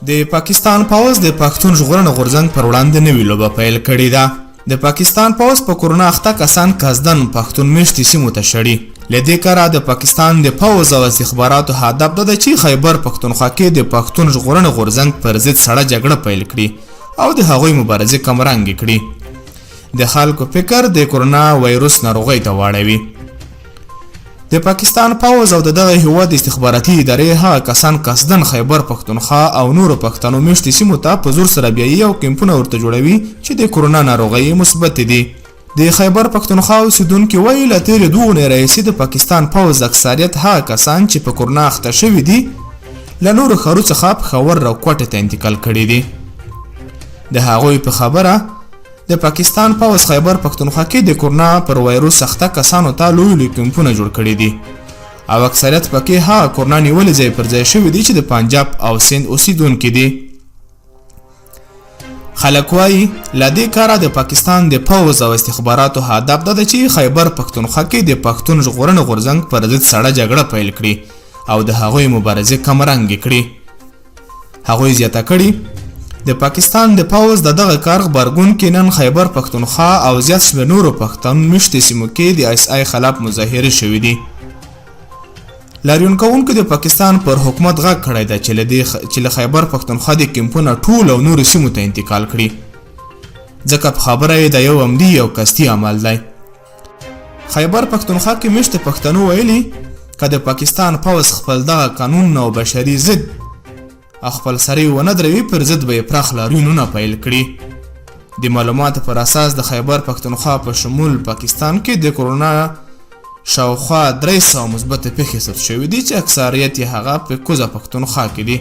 د پاکستان پوځ د پښتون ژغورنې غورځنګ پر وړاندې نوې لوبه پیل کړې ده. د پاکستان پوځ په کرونا اخته کسان قصداً پښتون مېشتو سیمو ته شړي. له دې کاره د پاکستان د پوځ او استخباراتو هدف دا ده چې خیبر پښتونخوا کې د پښتون ژغورنې غورځنګ پر ضد سړه جګړه پیل کړي او د هغوی مبارزې کمرنګې کړي. د خلکو فکر د کرونا وایروس ناروغۍ ته واړوي. د پاکستان پوځ او دغه هېواد استخباراتي ادارې هغه کسان قصداً خیبر پښتونخوا او نورو پښتنو مېشتو سیمو ته په زور سره بیايي او کمپونه ورته جوړوي چې د کرونا ناروغۍ مثبتې دي. د خیبر پښتونخوا اوسېدونکو وایي له تېرې 2 اونۍ راهیسې د پاکستان پوځ اکثریت هغه کسان چې په کرونا اخته شوي دي له نورو ښارو څخه پېښور او کوټې ته انتقال کړي دي. د هغوی په خبره د پاکستان پوځ خیبر پښتونخوا کې د کرونا پر وایروس اخته کسانو ته لوی لوی کمپونه جوړ کړي دي او اکثریت پکې هغه کرونا نیولې ځای پر ځای شوي دي چې د پنجاب او سند اوسېدونکي دي. خلک وایي له دې کاره د پاکستان د پوځ او استخباراتو هدف دا ده چې خیبر پښتونخوا کې د پښتون ژغورنې غورځنګ پر ضد سړه جګړه پیل کړي او د هغوی مبارزې کمرنګې کړي. هغوی زیاته کړي د پاکستان د پوځ دغه کار غبرګون کې نن خیبر پښتونخوا او زیات شمېر نورو پښتون مېشتو سیمو کې د ISI خلاف مظاهرې شوي دي. لاریون کوونکو د پاکستان پر حکومت غږ کړی ده چې له خیبر پښتونخوا د کمپونه ټول او نورو سیمو ته انتقال کړي ځکه په خبره یې د یو عمدي او قصدي عمل دی. خیبر پښتونخوا کې مېشتو پښتنو ویلي که د پاکستان پوځ خپل دغه قانون او بشري ضد خپل سری ونه دروي پر ضد به یې پراخ لاریونونه پیل کړي. د معلوماتو پر اساس د خیبر پښتونخوا په شمول پاکستان کې د کرونا شاوخوا 300 مثبتې پېښې ثبت شوي دي چې اکثریت یې هغه په کوزه پښتونخوا کې دي.